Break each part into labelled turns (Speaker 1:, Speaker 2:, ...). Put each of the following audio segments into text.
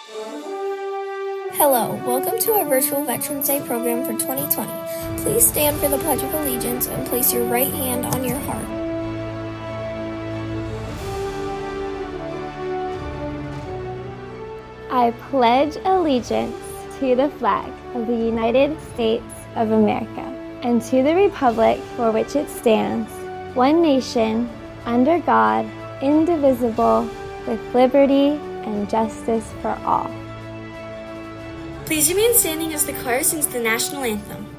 Speaker 1: Hello, welcome to our virtual Veterans Day program for 2020. Please stand for the Pledge of Allegiance and place your right hand on your heart.
Speaker 2: I pledge allegiance to the flag of the United States of America and to the republic for which it stands, one nation, under God, indivisible, with liberty and justice for all.
Speaker 3: Please remain standing as the choir sings the national anthem.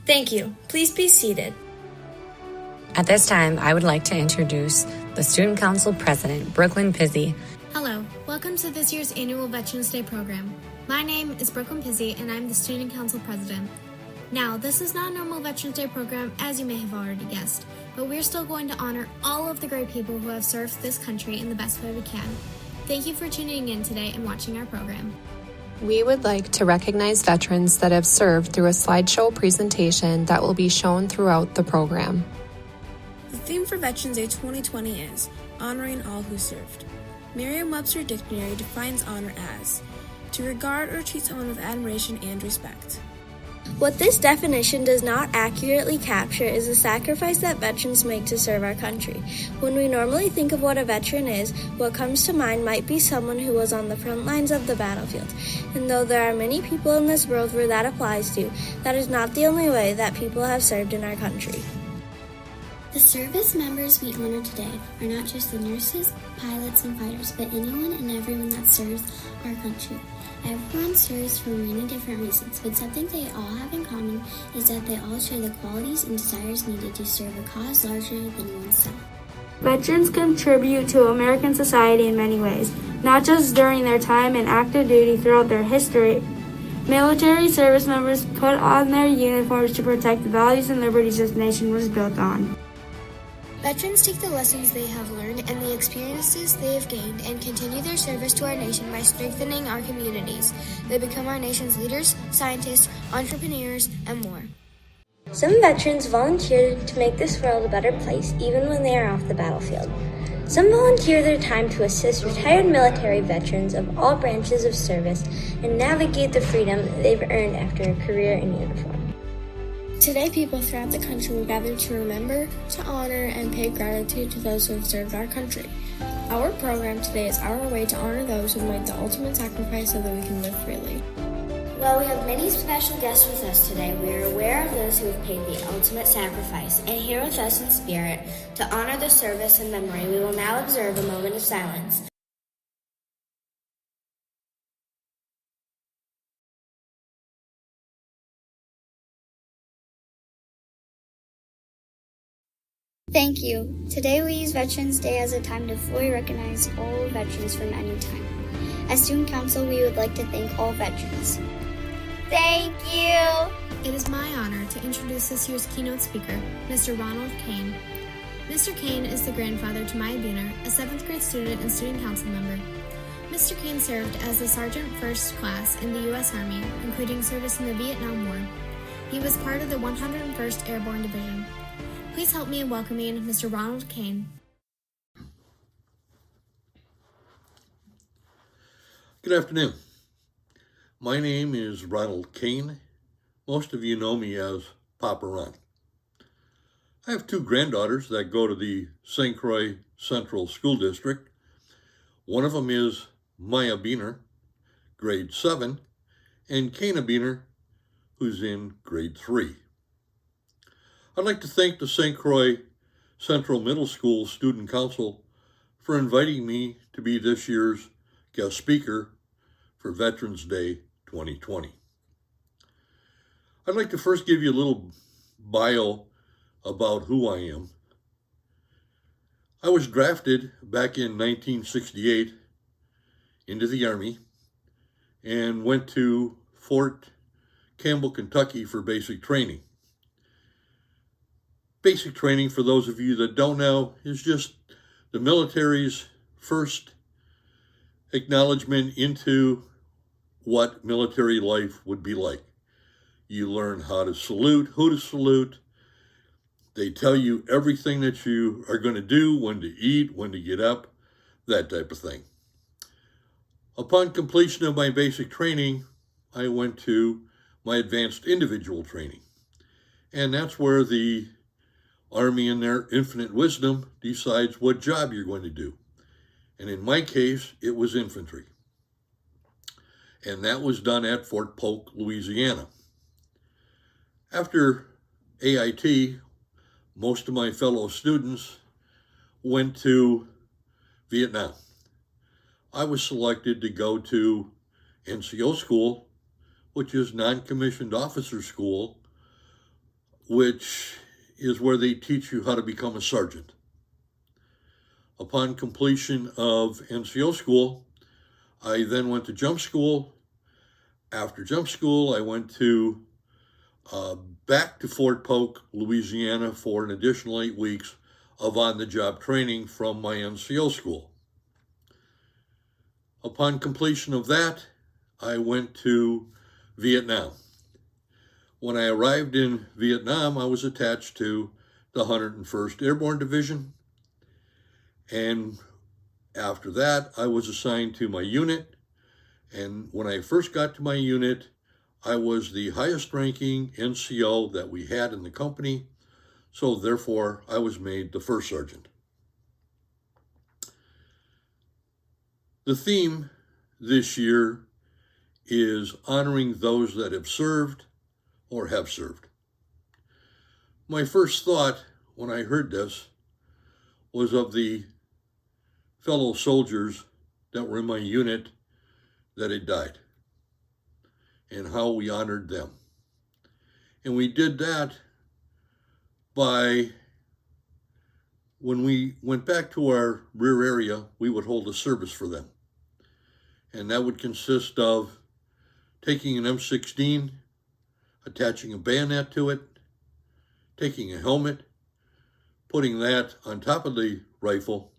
Speaker 3: Thank you. Please be seated.
Speaker 4: At this time, I would like to introduce the Student Council President, Brooklyn Pizzi.
Speaker 3: Hello, welcome to this year's annual Veterans Day program. My name is Brooklyn Pizzi, and I'm the Student Council President. Now, this is not a normal Veterans Day program, as you may have already guessed, but we're still going to honor all of the great people who have served this country in the best way we can. Thank you for tuning in today and watching our program.
Speaker 5: We would like to recognize veterans that have served through a slideshow presentation that will be shown throughout the program.
Speaker 3: The theme for Veterans Day 2020 is Honoring All Who Served. Merriam-Webster Dictionary defines honor as to regard or treat someone with admiration and respect.
Speaker 1: What this definition does not accurately capture is the sacrifice that veterans make to serve our country. When we normally think of what a veteran is, what comes to mind might be someone who was on the front lines of the battlefield. And though there are many people in this world where that applies to, that is not the only way that people have served in our country.
Speaker 6: The service members we honor today are not just the nurses, pilots, and fighters, but anyone and everyone that serves our country. Everyone serves for many different reasons, but something they all have in common is that they all share the qualities and desires needed to serve a cause larger than oneself.
Speaker 7: Veterans contribute to American society in many ways, not just during their time in active duty throughout their history. Military service members put on their uniforms to protect the values and liberties this nation was built on.
Speaker 3: Veterans take the lessons they have learned and the experiences they have gained and continue their service to our nation by strengthening our communities. They become our nation's leaders, scientists, entrepreneurs, and more.
Speaker 1: Some veterans volunteer to make this world a better place even when they are off the battlefield. Some volunteer their time to assist retired military veterans of all branches of service and navigate the freedom they've earned after a career in uniform.
Speaker 3: Today, people throughout the country will gather to remember, to honor, and pay gratitude to those who have served our country. Our program today is our way to honor those who made the ultimate sacrifice so that we can live freely.
Speaker 6: While we have many special guests with us today, we are aware of those who have paid the ultimate sacrifice. And here with us in spirit, to honor the service and memory, we will now observe a moment of silence.
Speaker 8: Thank you. Today we use Veterans Day as a time to fully recognize all veterans from any time. As Student Council, we would like to thank all veterans.
Speaker 1: Thank you!
Speaker 3: It is my honor to introduce this year's keynote speaker, Mr. Ronald Kane. Mr. Kane is the grandfather to Maya Buhner, a 7th grade student and student council member. Mr. Kane served as the Sergeant First Class in the U.S. Army, including service in the Vietnam War. He was part of the 101st Airborne Division. Please help me in welcoming Mr. Ronald Kane.
Speaker 9: Good afternoon. My name is Ronald Kane. Most of you know me as Papa Ron. I have two granddaughters that go to the St. Croix Central School District. One of them is Maya Biener, grade 7, and Kana Biener, who's in grade 3. I'd like to thank the St. Croix Central Middle School Student Council for inviting me to be this year's guest speaker for Veterans Day 2020. I'd like to first give you a little bio about who I am. I was drafted back in 1968 into the Army and went to Fort Campbell, Kentucky for basic training. Basic training, for those of you that don't know, is just the military's first acknowledgement into what military life would be like. You learn how to salute, who to salute. They tell you everything that you are going to do, when to eat, when to get up, that type of thing. Upon completion of my basic training, I went to my advanced individual training. And that's where the Army, in their infinite wisdom, decides what job you're going to do. And in my case, it was infantry. And that was done at Fort Polk, Louisiana. After AIT, most of my fellow students went to Vietnam. I was selected to go to NCO school, which is non-commissioned officer school, which is where they teach you how to become a sergeant. Upon completion of NCO school, I then went to jump school. After jump school, I went to back to Fort Polk, Louisiana for an additional 8 weeks of on-the-job training from my NCO school. Upon completion of that, I went to Vietnam. When I arrived in Vietnam, I was attached to the 101st Airborne Division. And after that, I was assigned to my unit. And when I first got to my unit, I was the highest ranking NCO that we had in the company. So therefore, I was made the first sergeant. The theme this year is honoring those that have served or have served. My first thought when I heard this was of the fellow soldiers that were in my unit that had died and how we honored them. And we did that by, when we went back to our rear area, we would hold a service for them. And that would consist of taking an M16, attaching a bayonet to it, taking a helmet, putting that on top of the rifle,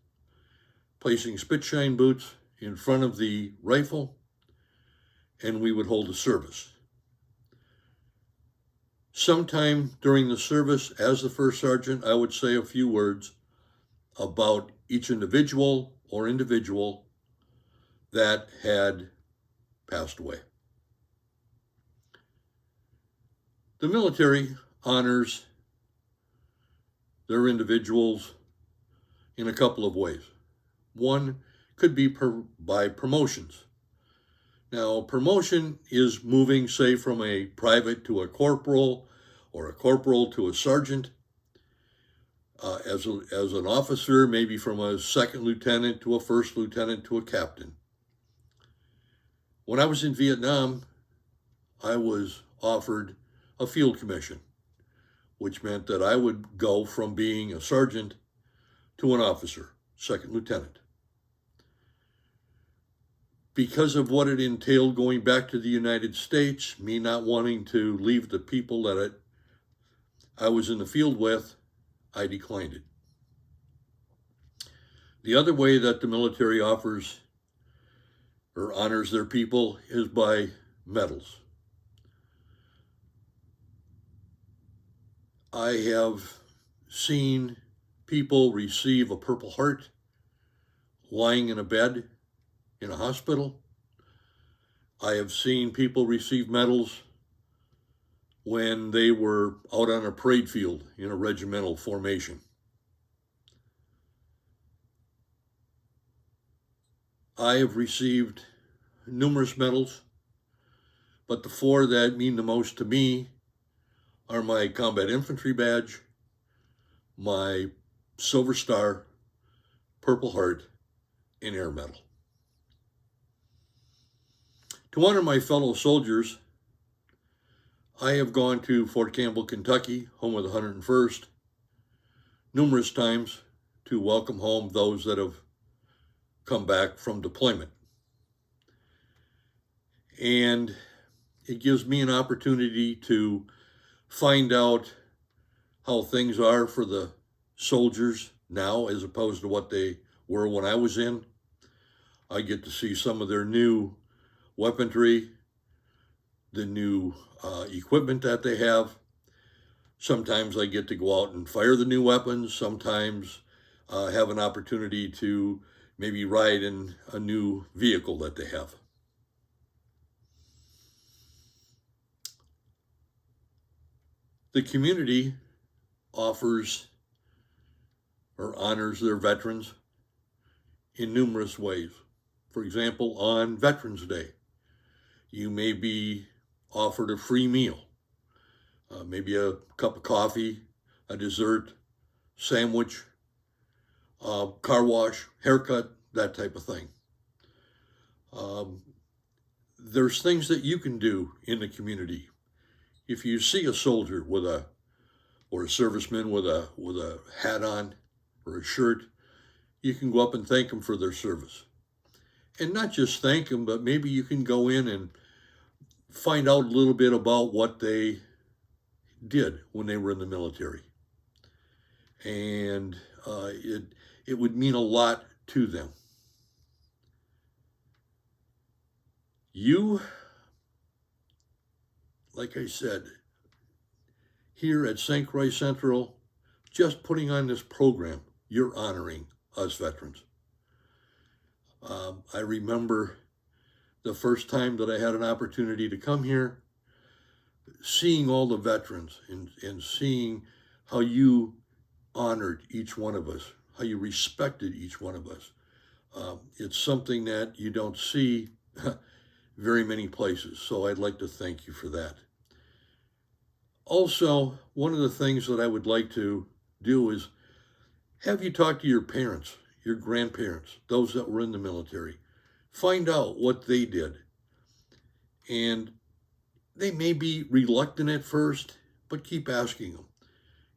Speaker 9: placing spit-shine boots in front of the rifle, and we would hold a service. Sometime during the service, as the first sergeant, I would say a few words about each individual or individual that had passed away. The military honors their individuals in a couple of ways. One could be by promotions. Now, promotion is moving, say, from a private to a corporal, or a corporal to a sergeant. As an officer, maybe from a second lieutenant to a first lieutenant to a captain. When I was in Vietnam, I was offered a field commission, which meant that I would go from being a sergeant to an officer, second lieutenant. Because of what it entailed going back to the United States, me not wanting to leave the people that I was in the field with, I declined it. The other way that the military offers or honors their people is by medals. I have seen people receive a Purple Heart lying in a bed in a hospital. I have seen people receive medals when they were out on a parade field in a regimental formation. I have received numerous medals, but the four that mean the most to me are my Combat Infantry Badge, my Silver Star, Purple Heart, and Air Medal. To honor my fellow soldiers, I have gone to Fort Campbell, Kentucky, home of the 101st, numerous times to welcome home those that have come back from deployment. And it gives me an opportunity to find out how things are for the soldiers now as opposed to what they were when I was in. I get to see some of their new weaponry, the new equipment that they have. Sometimes I get to go out and fire the new weapons. Sometimes have an opportunity to maybe ride in a new vehicle that they have. The community offers or honors their veterans in numerous ways. For example, on Veterans Day, you may be offered a free meal, maybe a cup of coffee, a dessert, sandwich, car wash, haircut, that type of thing. There's things that you can do in the community. If you see a soldier or a serviceman with a hat on or a shirt, you can go up and thank them for their service. And not just thank them, but maybe you can go in and find out a little bit about what they did when they were in the military. And it would mean a lot to them. You, like I said, here at St. Croix Central, just putting on this program, you're honoring us veterans. I remember the first time that I had an opportunity to come here, seeing all the veterans and seeing how you honored each one of us, how you respected each one of us. It's something that you don't see very many places, so I'd like to thank you for that. Also, one of the things that I would like to do is have you talk to your parents, your grandparents, those that were in the military. Find out what they did. And they may be reluctant at first, but keep asking them.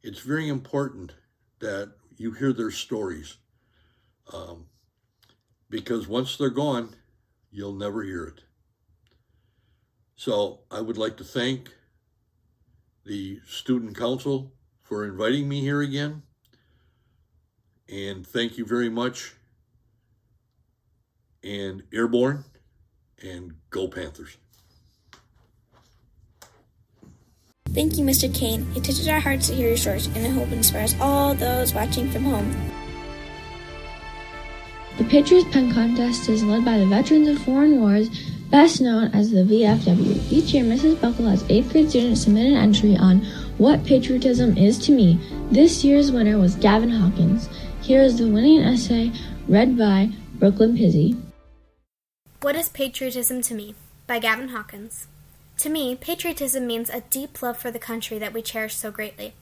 Speaker 9: It's very important that you hear their stories, because once they're gone, you'll never hear it. So I would like to thank the Student Council for inviting me here again. And thank you very much. And Airborne, and go Panthers.
Speaker 1: Thank you, Mr. Kane. It touches our hearts to hear your stories, and I hope it inspires all those watching from home.
Speaker 10: The Patriots Pen Contest is led by the Veterans of Foreign Wars, best known as the VFW. Each year, Mrs. Buckle has 8th grade students submit an entry on what patriotism is to me. This year's winner was Gavin Hawkins. Here is the winning essay read by Brooklyn Pizzy.
Speaker 3: What is patriotism to me? By Gavin Hawkins. To me, patriotism means a deep love for the country that we cherish so greatly.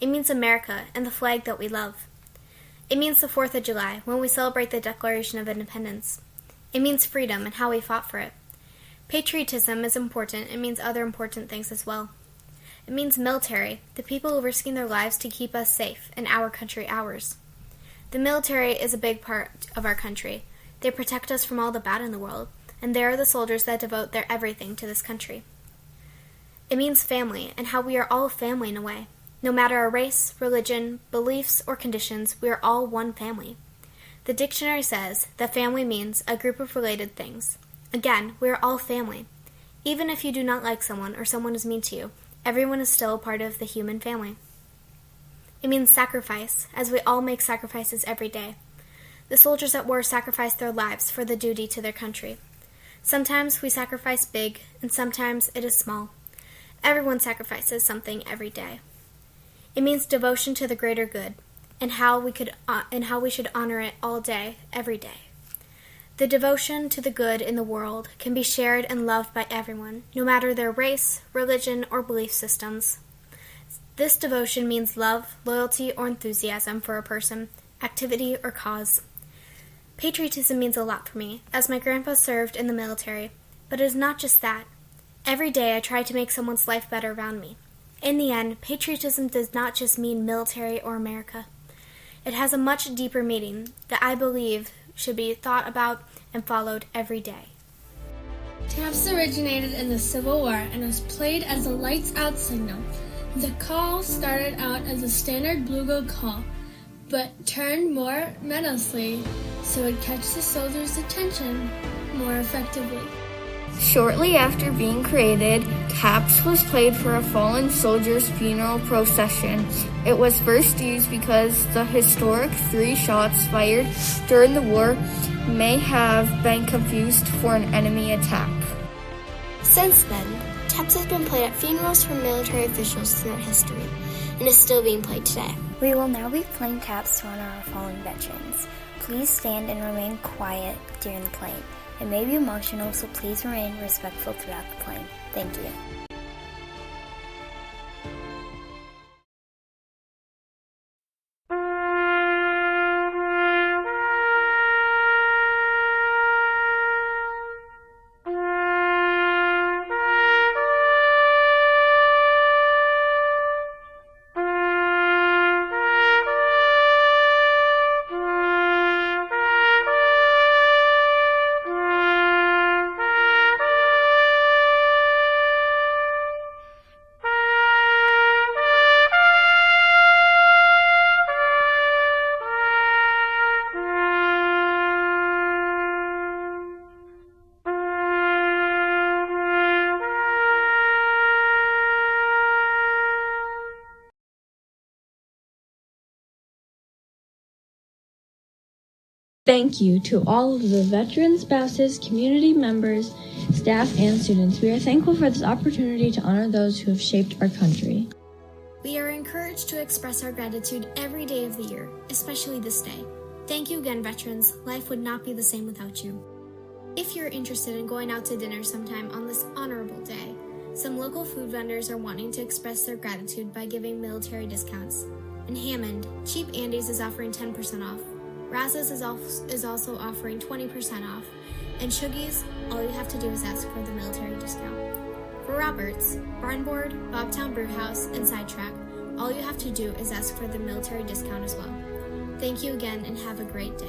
Speaker 3: It means America and the flag that we love. It means the 4th of July, when we celebrate the Declaration of Independence. It means freedom and how we fought for it. Patriotism is important. It means other important things as well. It means military, the people risking their lives to keep us safe and our country ours. The military is a big part of our country. They protect us from all the bad in the world, and they are the soldiers that devote their everything to this country. It means family, and how we are all family in a way. No matter our race, religion, beliefs, or conditions, we are all one family. The dictionary says that family means a group of related things. Again, we are all family. Even if you do not like someone or someone is mean to you, everyone is still a part of the human family. It means sacrifice, as we all make sacrifices every day. The soldiers at war sacrifice their lives for the duty to their country. Sometimes we sacrifice big, and sometimes it is small. Everyone sacrifices something every day. It means devotion to the greater good, and how we should honor it all day, every day. The devotion to the good in the world can be shared and loved by everyone, no matter their race, religion, or belief systems. This devotion means love, loyalty, or enthusiasm for a person, activity, or cause. Patriotism means a lot for me, as my grandpa served in the military, but it is not just that. Every day I try to make someone's life better around me. In the end, patriotism does not just mean military or America. It has a much deeper meaning that I believe should be thought about and followed every day.
Speaker 11: Taps originated in the Civil War and was played as a lights-out signal. The call started out as a standard bluegill call, but turned more menacingly so it would catch the soldiers' attention more effectively.
Speaker 12: Shortly after being created, taps was played for a fallen soldier's funeral procession. It was first used because the historic 3 shots fired during the war may have been confused for an enemy attack.
Speaker 6: Since then, taps has been played at funerals for military officials throughout history and is still being played today.
Speaker 13: We will now be playing taps to honor our fallen veterans. Please stand and remain quiet during the playing. It may be emotional, so please remain respectful throughout the playing. Thank you.
Speaker 10: Thank you to all of the veteran spouses, community members, staff, and students. We are thankful for this opportunity to honor those who have shaped our country.
Speaker 3: We are encouraged to express our gratitude every day of the year, especially this day. Thank you again, veterans. Life would not be the same without you. If you're interested in going out to dinner sometime on this honorable day, some local food vendors are wanting to express their gratitude by giving military discounts. In Hammond, Cheap Andy's is offering 10% off. Raz's is also offering 20% off. And Shuggies, all you have to do is ask for the military discount. For Roberts, Barnboard, Bobtown Brewhouse, and Sidetrack, all you have to do is ask for the military discount as well. Thank you again and have a great day.